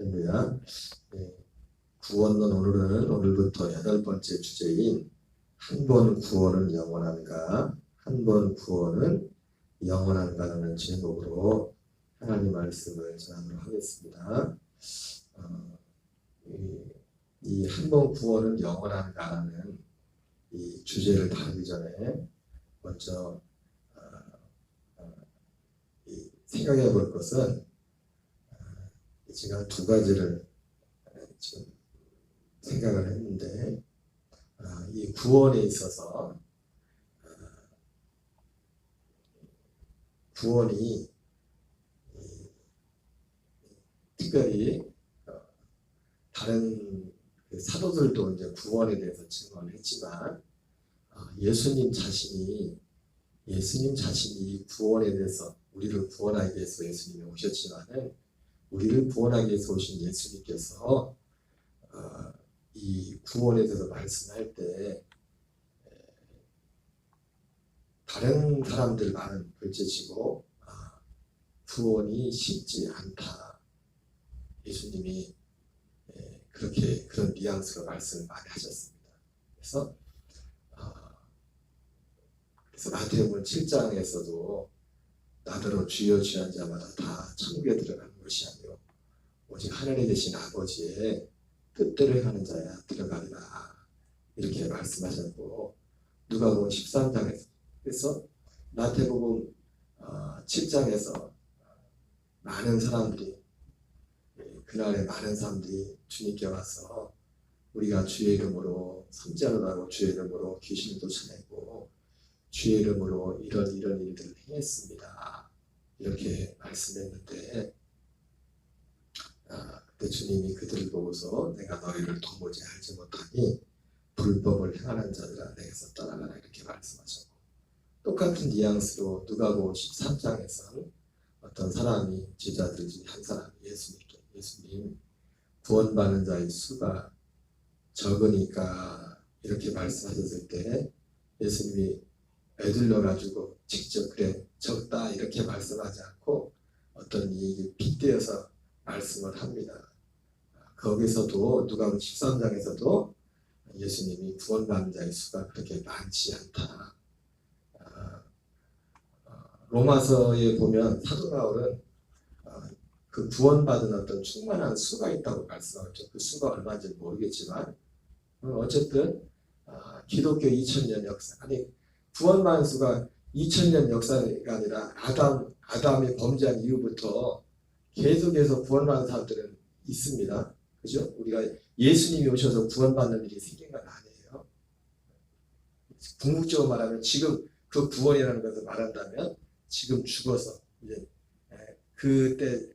할렐루야. 예, 구원론 오늘부터 8번째 주제인 한 번 구원은 영원한가, 한 번 구원은 영원한가라는 제목으로 하나님 말씀을 전하도록 하겠습니다. 이 한 번 구원은 영원한가라는 이 주제를 다루기 전에 먼저 생각해 볼 것은 제가 두 가지를 지금 생각을 했는데, 이 구원에 있어서 구원이 특별히 다른 사도들도 이제 구원에 대해서 증언을 했지만 예수님 자신이 이 구원에 대해서 우리를 구원하기 위해서 예수님이 오셨지만은 우리를 구원하기 위해서 오신 예수님께서 이 구원에 대해서 말씀할 때 다른 사람들 말은 둘째치고 구원이 쉽지 않다. 예수님이 그런 뉘앙스로 말씀을 많이 하셨습니다. 그래서 마태복음 7장에서도 나더러 주여 주여 한 자마다 다 천국에 들어가는 것이 아니요 오직 하늘에 계신 아버지의 뜻대로 행하는 자야 들어가리라, 이렇게 말씀하셨고, 누가복음 13장에서 그래서 마태복음 7장에서 많은 사람들이 그날에 많은 사람들이 주님께 와서 우리가 주의 이름으로 선지자로라고 주의 이름으로 귀신을 쫓아내고 주의 이름으로 이런 일들을 행했습니다, 이렇게 말씀했는데, 그때 주님이 그들을 보고서 내가 너희를 도무지 알지 못하니 불법을 행하는 자들아 내게서 떠나가라, 이렇게 말씀하셨고, 똑같은 뉘앙스로 누가복음 13장에서는 어떤 사람이 제자들 중에 한 사람이 예수님 구원받는 자의 수가 적으니까 이렇게 말씀하셨을 때 예수님이 애들러 가지고 직접 그래 적다 이렇게 말씀하지 않고 어떤 이 빗대어서 말씀을 합니다. 거기서도 누가복음 13장에서도 예수님이 구원받는 자의 수가 그렇게 많지 않다. 로마서에 보면 사도 바울은 그 구원받은 어떤 충만한 수가 있다고 말씀하죠. 그 수가 얼마인지 모르겠지만 어쨌든 기독교 2000년 역사, 아니 구원받은 수가 2000년 역사가 아니라 아담이 범죄한 이후부터 계속해서 구원받은 사람들은 있습니다. 그죠? 우리가 예수님이 오셔서 구원받는 일이 생긴 건 아니에요. 궁극적으로 말하면 지금 그 구원이라는 것을 말한다면 지금 죽어서 이제 그때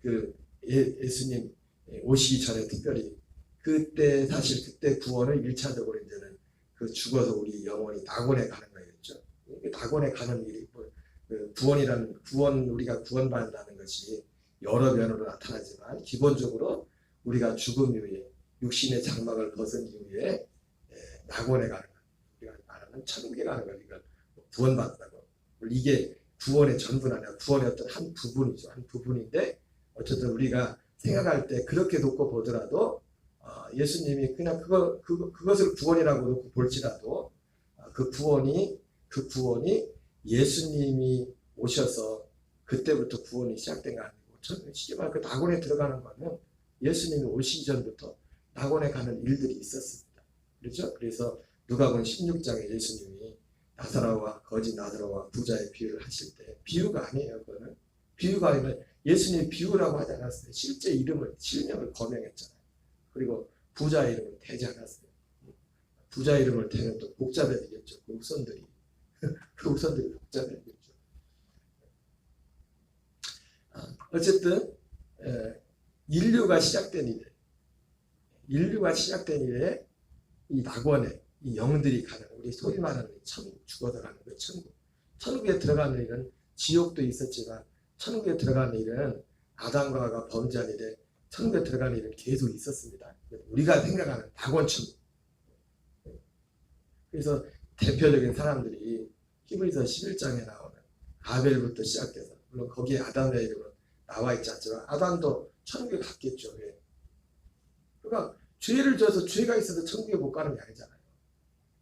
그 예수님 오시기 전에 특별히 그때 사실 그때 구원을 1차적으로 이제는 그 죽어서 우리 영혼이 낙원에 가는 거겠죠. 낙원에 가는 일이 구원 우리가 구원받는다는 것이 여러 면으로 나타나지만 기본적으로 우리가 죽음 이후에 육신의 장막을 벗은 이후에 낙원에 가는 것, 우리가 말하는 천국에 가는 걸 우리가 구원받는다고. 이게 구원의 전부는 아니라 구원의 어떤 한 부분이죠. 한 부분인데 어쨌든 우리가 생각할 때 그렇게 놓고 보더라도 예수님이 그냥 그것을 구원이라고 놓고 볼지라도 그 구원이 예수님이 오셔서 그때부터 구원이 시작된 거 아니고, 쉽게 말해 그 낙원에 들어가는 거는 예수님이 오시기 전부터 낙원에 가는 일들이 있었습니다. 그렇죠? 그래서 누가복음 16장에 예수님이 나사로와 거짓 나사로와 부자의 비유를 하실 때, 비유가 아니에요. 그거는 비유가 아니라 예수님이 비유라고 하지 않았어요. 실제 실명을 거명했잖아요. 그리고 부자 이름을 대지 않았어요. 부자 이름을 대면 또 복잡해지겠죠. 그 후손들이 복잡해지겠죠. 어쨌든 인류가 시작된 이래 이 낙원에 이 영들이 가는, 우리 소위 말하는 천국, 죽어서 가는 그 천국에 들어가는 일은 지옥도 있었지만 천국에 들어가는 일은 아담과 하와가 범죄한 일에 천국에 들어가는 일은 계속 있었습니다. 우리가 생각하는 낙원 천국. 그래서 대표적인 사람들이 히브리서 11장에 나오는 아벨부터 시작해서, 물론 거기에 아담의 이름은 나와 있지 않지만 아담도 천국에 갔겠죠. 왜? 그러니까 죄를 져서 죄가 있어서 천국에 못 가는 게 아니잖아요.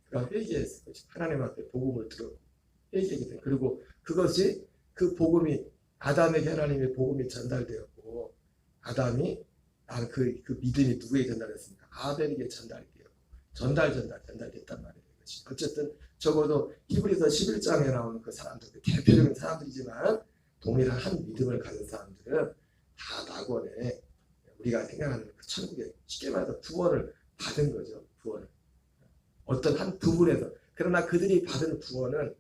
그러니까 회개했을 것이 하나님 앞에 복음을 들었고 회개하게 돼. 그리고 그것이 그 복음이 아담에게 하나님의 복음이 전달되었고 아담이 그 믿음이 누구에게 전달했습니까? 아벨에게 전달됐단 말이에요. 어쨌든 적어도 히브리서 11장에 나오는 그 사람들, 대표적인 사람들이지만 동일한 한 믿음을 가진 사람들은 다 낙원에 우리가 생각하는 그 천국에 쉽게 말해서 구원을 받은 거죠. 구원을. 어떤 한 부분에서. 그러나 그들이 받은 구원은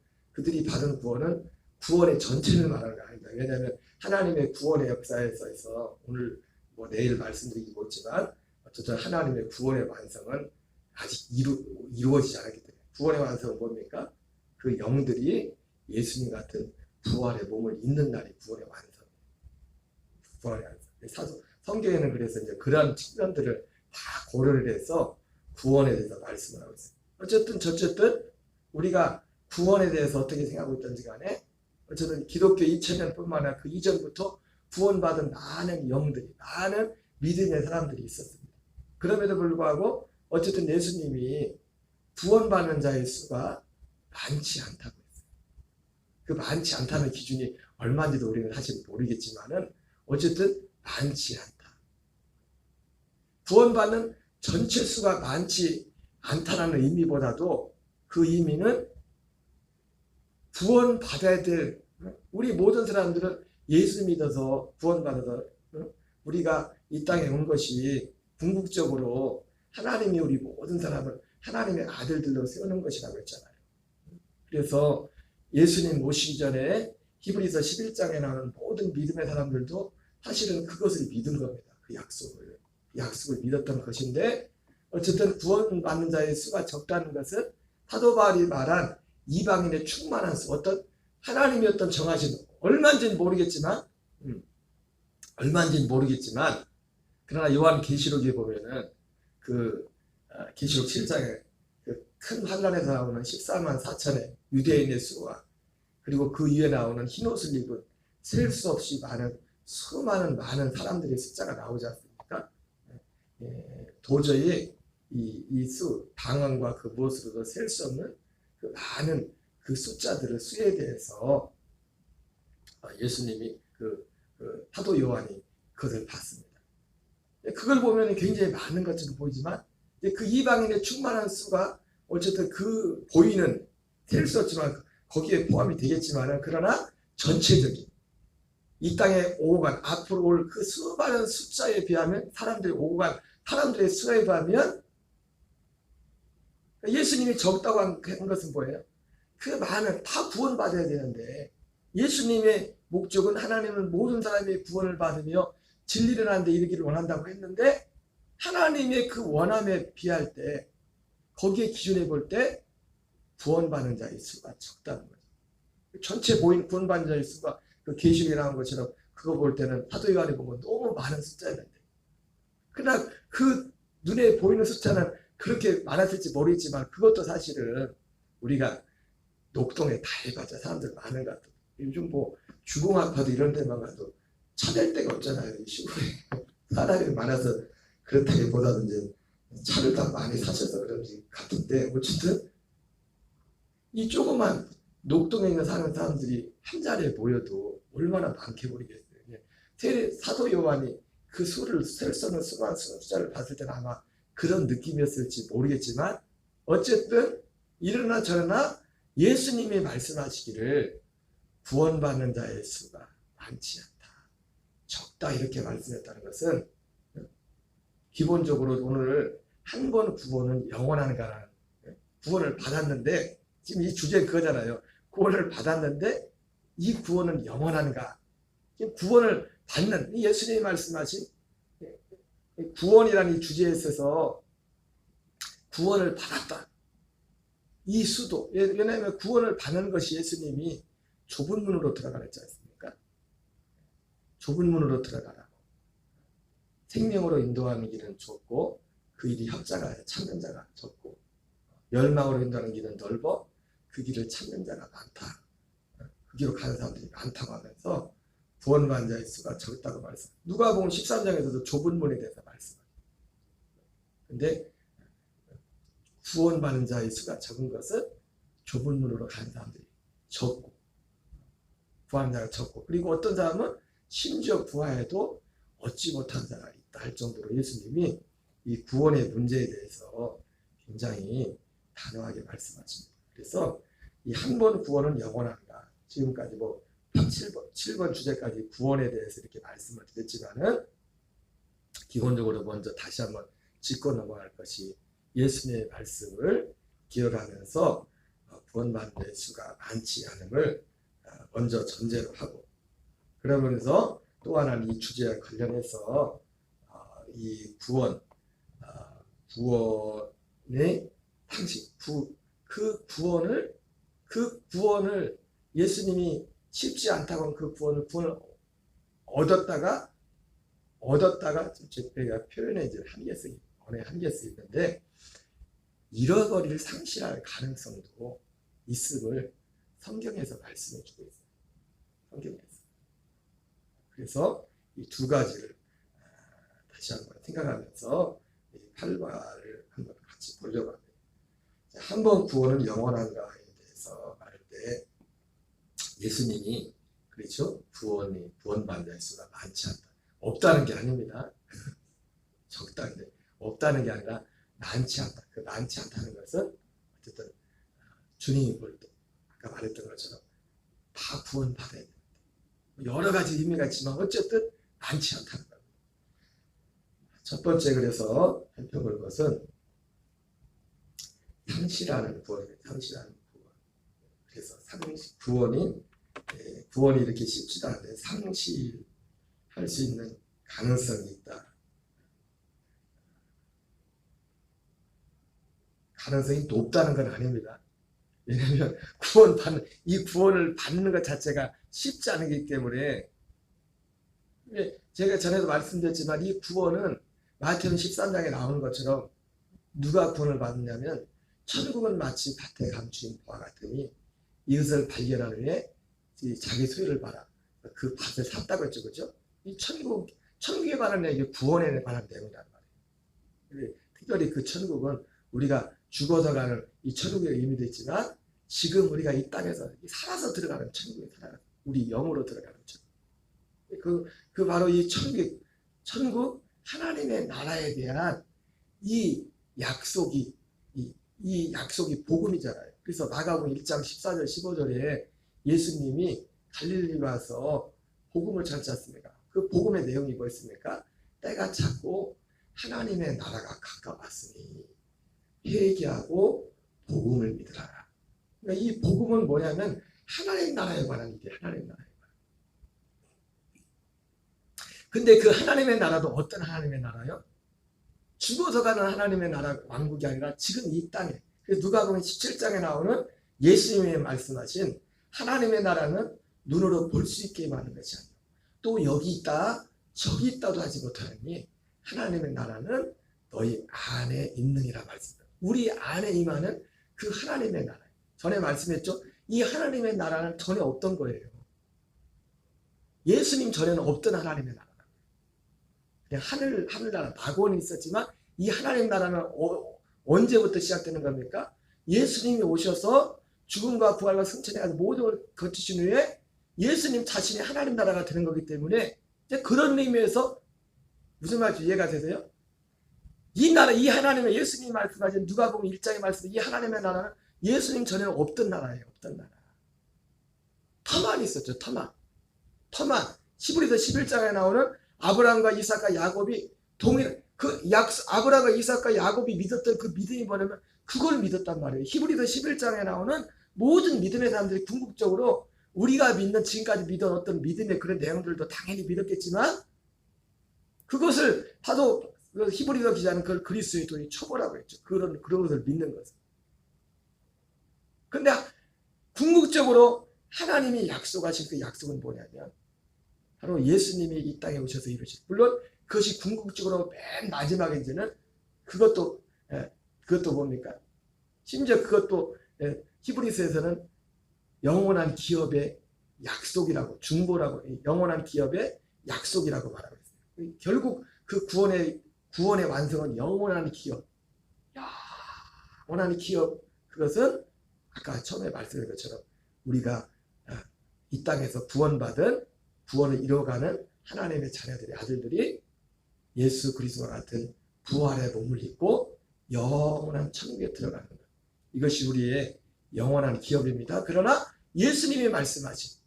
구원의 전체를 말하는 게 아닙니다. 왜냐하면 하나님의 구원의 역사에 있어서 오늘 내일 말씀드리기 못지만 어쨌든 하나님의 구원의 완성은 아직 이루어지지 않았기 때문에 구원의 완성은 뭡니까? 그 영들이 예수님 같은 부활의 몸을 입는 날이 구원의 완성. 구원의 완성. 성경에는 그래서 이제 그런 측면들을 다 고려를 해서 구원에 대해서 말씀을 하고 있어요. 어쨌든 우리가 구원에 대해서 어떻게 생각하고 있던지 간에 어쨌든 기독교 2000년뿐만 아니라 그 이전부터 구원받은 많은 영들이 많은 믿음의 사람들이 있었습니다. 그럼에도 불구하고 어쨌든 예수님이 구원받는 자의 수가 많지 않다고 했어요. 그 많지 않다는 기준이 얼마인지도 우리는 사실 모르겠지만은 어쨌든 많지 않다. 구원받는 전체 수가 많지 않다는 의미보다도 그 의미는 구원받아야 될 우리 모든 사람들은 예수 믿어서 구원받아서 우리가 이 땅에 온 것이 궁극적으로 하나님이 우리 모든 사람을 하나님의 아들들로 세우는 것이라고 했잖아요. 그래서 예수님 오시기 전에 히브리서 11장에 나오는 모든 믿음의 사람들도 사실은 그것을 믿은 겁니다. 그 약속을 믿었던 것인데 어쨌든 구원받는 자의 수가 적다는 것은 사도 바울이 말한 이방인의 충만한 수, 어떤 하나님이 어떤 정하신 얼마인지는 모르겠지만 그러나 요한 계시록에 보면은 그 계시록 7장에 그 큰 환란에서 나오는 14만 4천의 유대인의 수와 그리고 그 위에 나오는 흰옷을 입은 셀 수 없이 수많은 많은 사람들의 숫자가 나오지 않습니까? 도저히 이 수, 방언과 그 무엇으로도 셀 수 없는 그 많은 그 숫자들의 수에 대해서 예수님이 사도 요한이 그것을 봤습니다. 그걸 보면 굉장히 많은 것처럼 보이지만 그 이방인의 충만한 수가 어쨌든 그 보이는 셀 수 없지만 거기에 포함이 되겠지만 그러나 전체적인 이 땅에 오고 간 앞으로 올 그 수많은 숫자에 비하면 사람들이 오고 간 사람들의 수에 비하면 예수님이 적다고 한 것은 뭐예요? 그 많은 다 구원받아야 되는데 예수님의 목적은 하나님은 모든 사람이 구원을 받으며 진리를 하는 데 이르기를 원한다고 했는데 하나님의 그 원함에 비할 때 거기에 기준해 볼 때 구원받는 자의 수가 적다는 거죠. 전체 구원받는 자의 수가 그 계시록에 나온 것처럼 그거 볼 때는 사도 요한이 보면 너무 많은 숫자였는데 그러나 그 눈에 보이는 숫자는 그렇게 많았을지 모르겠지만 그것도 사실은 우리가 녹동에 다 해봤자 사람들 많은 것 같아요. 요즘 주공 아파트 이런 데만 가도 찾을 데가 없잖아요. 이 시골에 사람이 많아서 그렇다기보다는 이제 차를 다 많이 사셔서 그런지 같은데 어쨌든 이 조그만 녹동에 있는 사는 사람들이 한 자리에 모여도 얼마나 많게 모르겠어요. 사도 요한이 그 수를 셀 수 없는 수많은 숫자를 봤을 때는 아마 그런 느낌이었을지 모르겠지만 어쨌든 이러나 저러나 예수님이 말씀하시기를 구원받는 자의 수가 많지 않다. 적다 이렇게 말씀했다는 것은 기본적으로 오늘 한 번 구원은 영원한 가라는 구원을 받았는데 지금 이 주제 그거잖아요. 구원을 받았는데 이 구원은 영원한가? 구원을 받는 예수님이 말씀하신 구원이라는 이 주제에 있어서 구원을 받았다. 이 수도 왜냐하면 구원을 받는 것이 예수님이 좁은 문으로 들어가랬지 않습니까? 좁은 문으로 들어가라고. 생명으로 인도하는 길은 좁고 그 길이 협자가 찾는 자가 적고 멸망으로 인도하는 길은 넓어 그 길을 찾는 자가 많다. 그 길로 가는 사람들이 많다고 하면서 구원받은 자의 수가 적다고 말씀. 누가복음 13장에서도 좁은 문에 대해서 말씀합니다. 근데 구원받은 자의 수가 적은 것은 좁은 문으로 가는 사람들이 적고, 구하는 자가 적고, 그리고 어떤 사람은 심지어 구하여도 얻지 못한 자가 있다 할 정도로 예수님이 이 구원의 문제에 대해서 굉장히 단호하게 말씀하십니다. 그래서 이 한 번 구원은 영원한가, 지금까지 뭐 7번 주제까지 구원에 대해서 이렇게 말씀을 드렸지만은 기본적으로 먼저 다시 한번 짚고 넘어갈 것이 예수님의 말씀을 기억하면서 구원받는 수가 많지 않음을 먼저 전제로 하고, 그러면서 또 하나는 이 주제와 관련해서 이 구원의 방식, 그 구원을 예수님이 쉽지 않다고 그 구원을 얻었다가 제가 표현의 한계성이 있는데 잃어버릴 상실할 가능성도 있음을 성경에서 말씀해 주고 있어요. 성경에서. 그래서 이 두 가지를 다시 한번 생각하면서 이 8과를 한번 같이 보려고 합니다. 한 번 구원은 영원한가에 대해서 말할 때 예수님이 그렇죠? 구원받는 자의 수가 많지 않다. 없다는 게 아닙니다. 적다는데 없다는 게 아니라 많지 않다. 그 많지 않다는 것은 어쨌든 주님이 볼 때 아까 말했던 것처럼 다 구원받아야 됩니다. 여러 가지 의미가 있지만 어쨌든 많지 않다는 겁니다. 첫 번째 그래서 살펴볼 것은 상실하는 구원입니다. 상실하는 구원. 그래서 구원이 이렇게 쉽지도 않은데 상실할 수 있는 가능성이 있다. 가능성이 높다는 건 아닙니다. 왜냐하면 이 구원을 받는 것 자체가 쉽지 않기 때문에, 제가 전에도 말씀드렸지만 이 구원은 마태복음 13장에 나오는 것처럼 누가 구원을 받느냐면 천국은 마치 밭에 감추인 보화 같으니 이것을 발견한 후에 자기 소유를 받아 그 밭을 샀다고 했죠. 그죠? 이 천국에 관한 내용이 구원에 관한 내용이란 말이에요. 특별히 그 천국은 우리가 죽어서 가는 이 천국의 의미도 있지만 지금 우리가 이 땅에서 살아서 들어가는 천국에 살아가는 우리 영으로 들어가는 천국. 그 바로 이 천국 하나님의 나라에 대한 이 약속이 복음이잖아요. 그래서 마가복음 1장 14절 15절에 예수님이 갈릴리 와서 복음을 전하지 않습니까? 그 복음의 내용이 뭐였습니까? 때가 찼고 하나님의 나라가 가까웠으니 회개하고 복음을 믿으라. 그러니까 이 복음은 뭐냐면 하나님 나라에 관한 일이에요. 하나님 나라에 관한. 근데 그 하나님의 나라도 어떤 하나님의 나라요? 죽어서 가는 하나님의 나라 왕국이 아니라 지금 이 땅에. 그래서 누가복음 17장에 나오는 예수님이 말씀하신 하나님의 나라는 눈으로 볼 수 있게 하는 것이 아니라 또 여기 있다 저기 있다도 하지 못하니 하나님의 나라는 너희 안에 있느니라 말씀입니다. 우리 안에 임하는 그 하나님의 나라예요. 전에 말씀했죠. 이 하나님의 나라는 전에 없던 거예요. 예수님 전에는 없던 하나님의 나라. 그냥 하늘나라 낙원이 있었지만 이 하나님 나라는 언제부터 시작되는 겁니까? 예수님이 오셔서 죽음과 부활과 승천에 가서 모든 걸 거치신 후에 예수님 자신이 하나님 나라가 되는 거기 때문에 그런 의미에서 무슨 말인지 이해가 되세요? 이 하나님의 예수님이 말씀하신 누가복음 1장에 말씀하신 이 하나님의 나라는 예수님 전에는 없던 나라예요. 없던 나라. 터만 있었죠. 터만. 히브리서 11장에 나오는 아브라함과 이삭과 야곱이 아브라함과 이삭과 야곱이 믿었던 그 믿음이 뭐냐면 그걸 믿었단 말이에요. 히브리서 11장에 나오는 모든 믿음의 사람들이 궁극적으로 우리가 믿는 지금까지 믿은 어떤 믿음의 그런 내용들도 당연히 믿었겠지만 그것을 봐도 히브리서 기자는 그걸 그리스도의 도의 초보라고 했죠. 그런 것을 믿는 것을. 근데 궁극적으로 하나님이 약속하신 그 약속은 뭐냐면 바로 예수님이 이 땅에 오셔서 이루신. 물론 그것이 궁극적으로 맨 마지막에 이제는 그것도 뭡니까? 심지어 그것도 히브리서에서는 영원한 기업의 약속이라고, 중보라고, 영원한 기업의 약속이라고 말하고 있어요. 결국 그 구원의 완성은 영원한 기업, 영원한 기업. 그것은 아까 처음에 말씀드린 것처럼 우리가 이 땅에서 구원받은, 구원을 이뤄가는 하나님의 자녀들의 아들들이 예수 그리스도와 같은 부활의 몸을 입고 영원한 천국에 들어가는 것. 이것이 우리의 영원한 기업입니다. 그러나 예수님이 말씀하신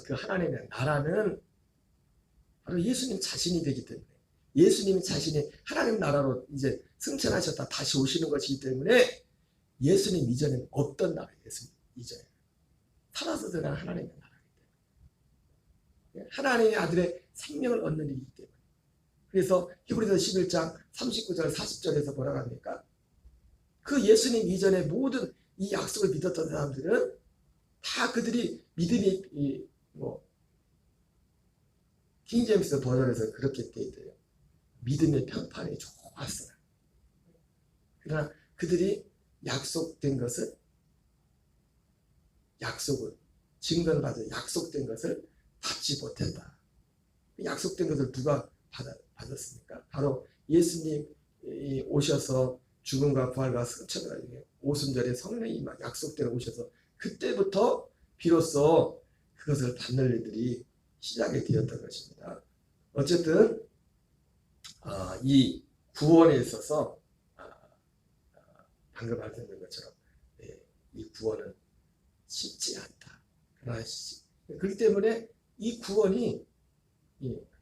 그 하나님의 나라는 바로 예수님 자신이 되기 때문에, 예수님 자신이 하나님 나라로 이제 승천하셨다 다시 오시는 것이기 때문에 예수님 이전에는 없던 나라예요. 예수님 이전에 살아서 들어간 하나님의 나라이기 때문에, 하나님의 아들의 생명을 얻는 일이기 때문에. 그래서 히브리서 11장 39절 40절에서 뭐라고 합니까? 그 예수님 이전에 모든 이 약속을 믿었던 사람들은 다 그들이 믿음이 킹제임스 버전에서 그렇게 돼 있대요. 믿음의 평판이 좋았어요. 그러나 그들이 약속을 증거를 받은 약속된 것을 받지 못했다. 약속된 것을 누가 받았습니까? 바로 예수님이 오셔서 죽음과 부활과 승천을 오순절에 성령이 막 약속대로 오셔서 그때부터 비로소 그것을 받는 일들이 시작이 되었던 것입니다. 어쨌든 이 구원에 있어서 방금 말씀드린 것처럼 이 구원은 쉽지 않다. 그러나 그렇기 때문에 이 구원이,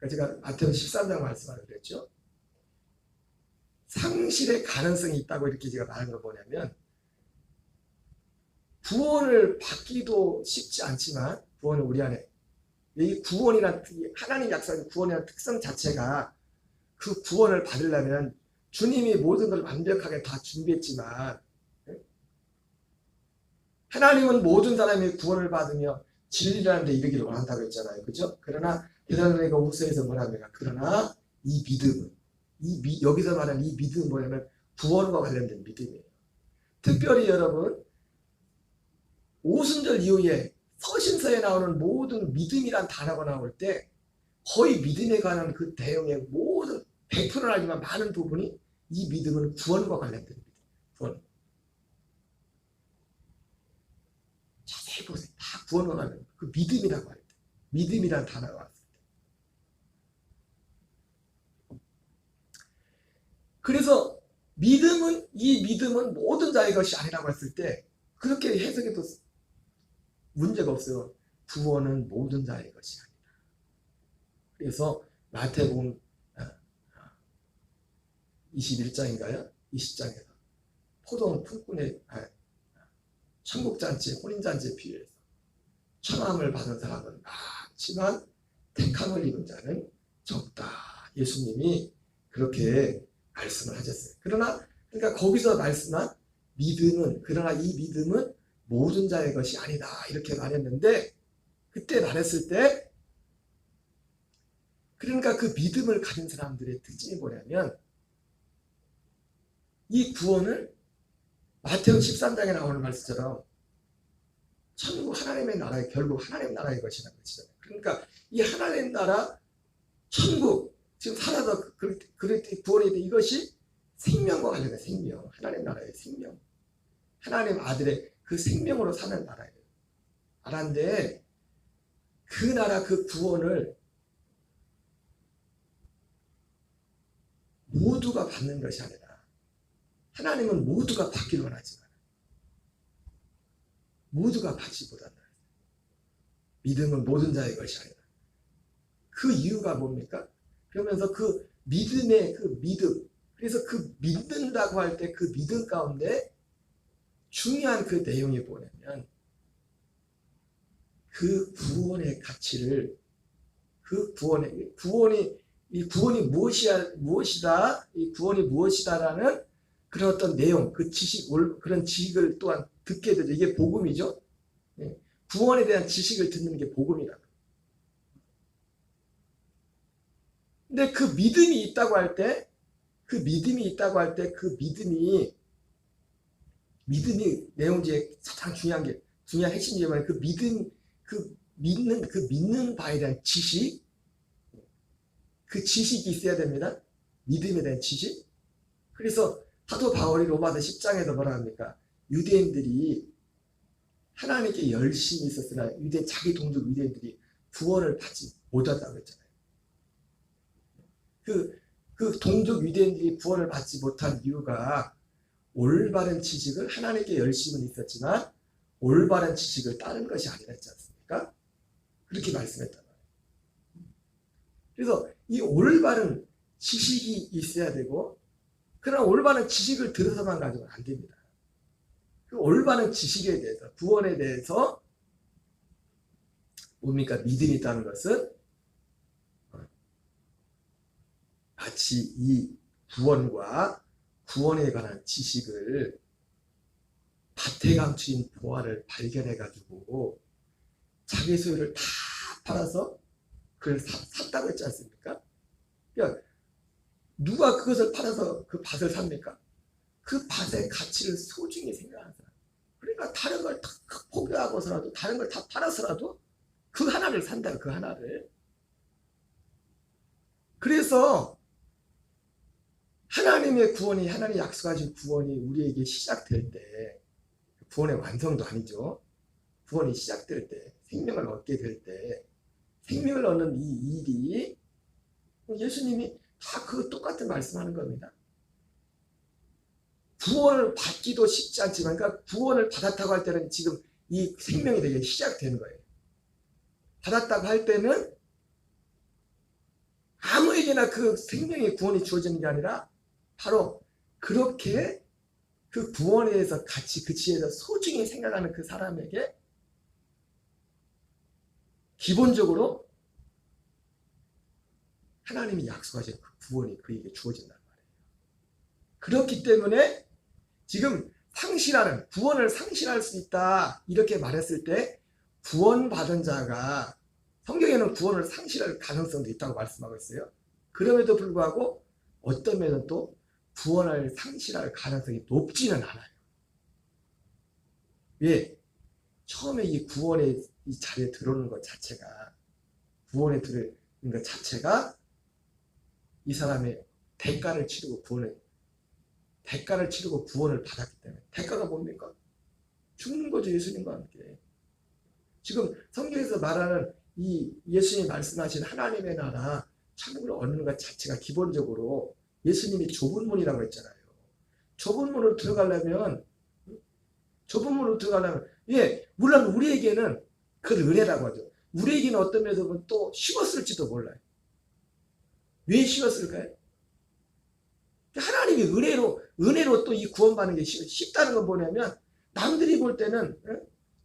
제가 마태복음 13장 말씀하는 그랬죠. 상실의 가능성이 있다고 이렇게 제가 말한 걸 뭐냐면, 구원을 받기도 쉽지 않지만, 구원은 우리 안에, 이 구원이란, 하나님 약속의 구원이라는 특성 자체가, 그 구원을 받으려면 주님이 모든 걸 완벽하게 다 준비했지만, 하나님은 모든 사람이 구원을 받으며 진리라는 데 이르기를 원한다고 했잖아요. 그죠? 그러나 베드로가 후서에서 뭐랍니까? 그러나 이 믿음은, 여기서 말하는 이 믿음은 뭐냐면 구원과 관련된 믿음이에요. 특별히 여러분, 오순절 이후에 서신서에 나오는 모든 믿음이란 단어가 나올 때 거의 믿음에 관한 그 내용의 모든 100%는 아니지만 많은 부분이 이 믿음은 구원과 관련된 믿음. 구원. 자세히 보세요. 다 구원과 관련된 그 믿음이라고 할 때. 믿음이란 단어가 왔을 때. 그래서 이 믿음은 모든 자의 것이 아니라고 했을 때 그렇게 해석해도 문제가 없어요. 구원은 모든 자의 것이 아니다. 그래서 마태복음 21장인가요? 20장에서 포도원 품꾼의 천국잔치, 혼인잔치에 비유해서 청함을 받은 사람은 많지만 택함을 입은 자는 적다. 예수님이 그렇게 말씀을 하셨어요. 그러니까 거기서 말씀한 믿음은, 그러나 이 믿음은 모든 자의 것이 아니다. 이렇게 말했는데, 그때 말했을 때, 그러니까 그 믿음을 가진 사람들의 특징이 뭐냐면, 이 구원을 마태복음 13장에 나오는 말씀처럼 천국 하나님의 나라의, 결국 하나님의 나라의 것이라는 것이잖아요. 그러니까 이 하나님의 나라, 천국, 지금 살아서 그렇게 구원이 돼, 이것이 생명과 관련된 생명, 하나님 나라의 생명, 하나님 아들의 그 생명으로 사는 나라예요. 나라인데 그 나라, 그 구원을 모두가 받는 것이 아니라 하나님은 모두가 받기를 원하지만 모두가 받지 못한다. 믿음은 모든 자의 것이 아니다. 그 이유가 뭡니까? 그러면서 그 믿음의 그 믿음, 그래서 그 믿는다고 할 때 그 믿음 가운데 중요한 그 내용이 뭐냐면 그 구원의 가치를, 그 이 구원이 무엇이다, 이 구원이 무엇이다라는 그런 어떤 내용, 그 지식, 그런 지식을 또한 듣게 되죠. 이게 복음이죠. 구원에 대한 지식을 듣는 게 복음이라고. 근데 그 믿음이 있다고 할 때, 그 믿음이 내용 중에 가장 중요한 게 중요한 핵심이 뭐냐면 그 믿는 바에 대한 지식, 그 지식이 있어야 됩니다. 믿음에 대한 지식. 그래서 사도 바울이 로마서 10장에서 뭐라 합니까? 유대인들이 하나님께 열심히 있었으나 자기 동족 유대인들이 구원을 받지 못했다고 했잖아요. 그 동족 유대인들이 구원을 받지 못한 이유가 올바른 지식을 하나님께 열심은 있었지만 올바른 지식을 따른 것이 아니라 했지 않습니까? 그렇게 말씀했단 말이에요. 그래서 이 올바른 지식이 있어야 되고, 그러나 올바른 지식을 들어서만 가지고는 안 됩니다. 그 올바른 지식에 대해서, 구원에 대해서 뭡니까? 믿음이 있다는 것은 마치 이 구원과 구원에 관한 지식을 밭에 감추인 보화를 발견해 가지고 자기 소유를 다 팔아서 그걸 샀다고 했지 않습니까? 그러니까 누가 그것을 팔아서 그 밭을 삽니까? 그 밭의 가치를 소중히 생각하는 사람. 그러니까 다른 걸 다 포기하고서라도, 다른 걸 다 팔아서라도 그 하나를 산다, 그 하나를. 그래서 하나님의 구원이, 하나님 약속하신 구원이 우리에게 시작될 때, 구원의 완성도 아니죠. 구원이 시작될 때, 생명을 얻게 될 때, 생명을 얻는 이 일이 예수님이 다 그 똑같은 말씀하는 겁니다. 구원을 받기도 쉽지 않지만, 그러니까 구원을 받았다고 할 때는 지금 이 생명이 되게 시작되는 거예요. 받았다고 할 때는 아무에게나 그 생명의 구원이 주어지는 게 아니라 바로 그렇게 그 구원에 대해서 같이 그 지혜에서 소중히 생각하는 그 사람에게 기본적으로 하나님이 약속하신 그 구원이 그에게 주어진단 말이에요. 그렇기 때문에 지금 구원을 상실할 수 있다 이렇게 말했을 때, 구원받은 자가, 성경에는 구원을 상실할 가능성도 있다고 말씀하고 있어요. 그럼에도 불구하고 어떤 면은 또 구원을 상실할 가능성이 높지는 않아요. 왜? 처음에 이 구원의 이 자리에 들어오는 것 자체가, 구원에 들어오는 것 자체가 이 사람의 대가를 치르고 구원을 받았기 때문에. 대가가 뭡니까? 죽는 거죠, 예수님과 함께. 지금 성경에서 말하는 이 예수님이 말씀하신 하나님의 나라, 천국을 얻는 것 자체가 기본적으로 예수님이 좁은 문이라고 했잖아요. 좁은 문으로 들어가려면, 예, 물론 우리에게는 그걸 은혜라고 하죠. 우리에게는 어떤 면에서 보면 또 쉬웠을지도 몰라요. 왜 쉬웠을까요? 하나님이 은혜로 또 이 구원받는 게 쉽다는 건 뭐냐면, 남들이 볼 때는,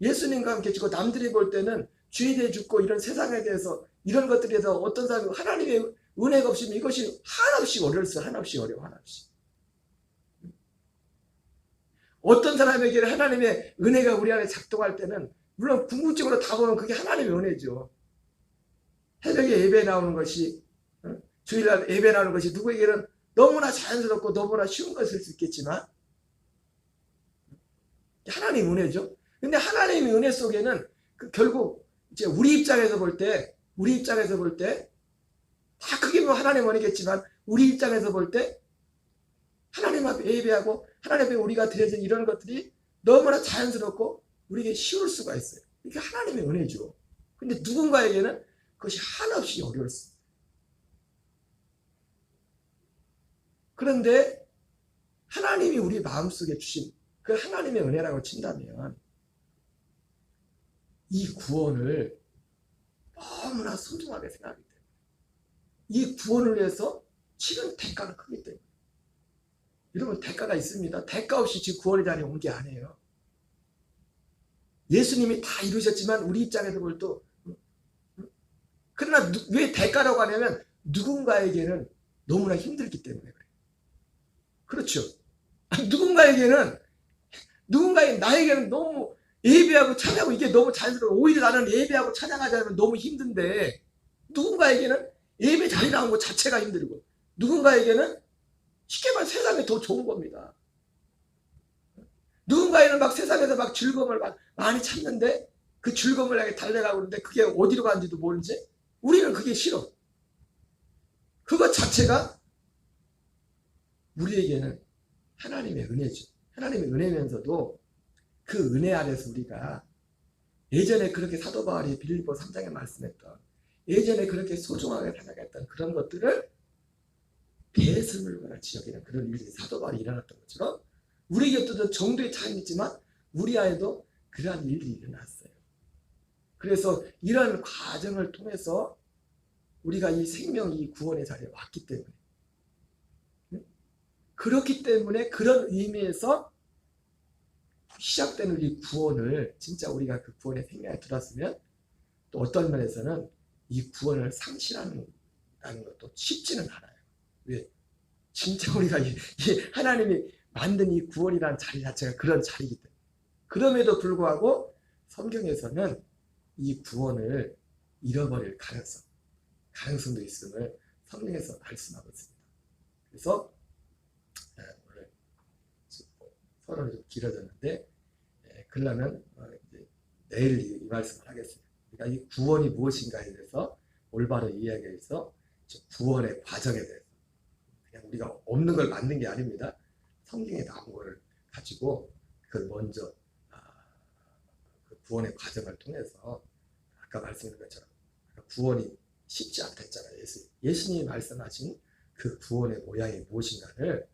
예수님과 함께 죽고 남들이 볼 때는 죄에 대해 죽고 이런 세상에 대해서 이런 것들에 대해서 어떤 사람이 하나님의 은혜가 없으면 이것이 한없이 어려웠어요. 한없이 어려워, 한없이. 어떤 사람에게는 하나님의 은혜가 우리 안에 작동할 때는, 물론 궁극적으로 다 보면 그게 하나님의 은혜죠. 새벽에 예배 나오는 것이, 주일날 예배 나오는 것이 누구에게는 너무나 자연스럽고 너무나 쉬운 것일 수 있겠지만 하나님의 은혜죠. 근데 하나님의 은혜 속에는 결국 이제 우리 입장에서 볼 때 다 크게 보면 하나님의 은혜겠지만, 우리 입장에서 볼 때 하나님 앞에 예배하고 하나님 앞에 우리가 드려진 이런 것들이 너무나 자연스럽고 우리에게 쉬울 수가 있어요. 이게 하나님의 은혜죠. 근데 누군가에게는 그것이 한없이 어려웠습니다. 그런데 하나님이 우리 마음속에 주신 그 하나님의 은혜라고 친다면, 이 구원을 너무나 소중하게 생각하기 때문에, 이 구원을 위해서 치른 대가가 크기 때문에. 여러분, 대가가 있습니다. 대가 없이 지금 구원의 자리에 온 게 아니에요. 예수님이 다 이루셨지만 우리 입장에서 볼 때, 그러나 왜 대가라고 하냐면 누군가에게는 너무나 힘들기 때문에 그래요. 그렇죠. 나에게는 너무 예배하고 찬양하고 이게 너무 자연스러워. 오히려 나는 예배하고 찬양하지 않으면 너무 힘든데, 누군가에게는 예배 자리 나온 것 자체가 힘들고, 누군가에게는 쉽게 말해 세상이 더 좋은 겁니다. 누군가에는 막 세상에서 막 즐거움을 막 많이 찾는데 그 즐거움을 향해 달려가고 있는데 그게 어디로 가는지도 모르지. 우리는 그게 싫어. 그것 자체가 우리에게는 하나님의 은혜죠. 하나님의 은혜면서도 그 은혜 아래서 우리가 예전에 그렇게 사도 바울이 빌립보 3장에 말씀했던 예전에 그렇게 소중하게 생각했던 그런 것들을 배설물과 같이 여기는 그런 일이 사도 바울이 일어났던 것처럼 우리 곁에도 정도의 차이는 있지만 우리 안에도 그러한 일이 일어났어요. 그래서 이러한 과정을 통해서 우리가 이 생명, 이 구원의 자리에 왔기 때문에 그렇기 때문에 그런 의미에서 시작되는 이 구원을 진짜 우리가 그 구원의 생명에 들었으면 또 어떤 면에서는 이 구원을 상실하는 것도 쉽지는 않아요. 왜? 진짜 우리가 이 하나님이 만든 이 구원이라는 자리 자체가 그런 자리이기 때문에 그럼에도 불구하고 성경에서는 이 구원을 잃어버릴 가능성도 있음을 성경에서 말씀하고 있습니다. 그래서 오늘 서론이 좀 길어졌는데 그러면 내일 이 말씀을 하겠습니다. 그러니까 이 구원이 무엇인가에 대해서 올바로 이야기해서 구원의 과정에 대해서 그냥 우리가 없는 걸 만든 게 아닙니다. 성경에 나온 걸 가지고 그걸 먼저 그 구원의 과정을 통해서 아까 말씀드린 것처럼 구원이 쉽지 않다 했잖아요. 예수님이 말씀하신 그 구원의 모양이 무엇인가를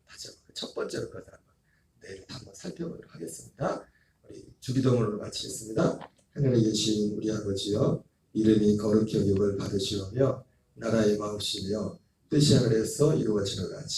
다시 한번 첫 번째로 그것을 한번 내일 한번 살펴보도록 하겠습니다. 우리 주기도문으로 마치겠습니다. 하늘에 계신 우리 아버지여, 이름이 거룩히 여김을 받으시오며 나라의 마옵시며 뜻이 하늘에서 이루어지는 같이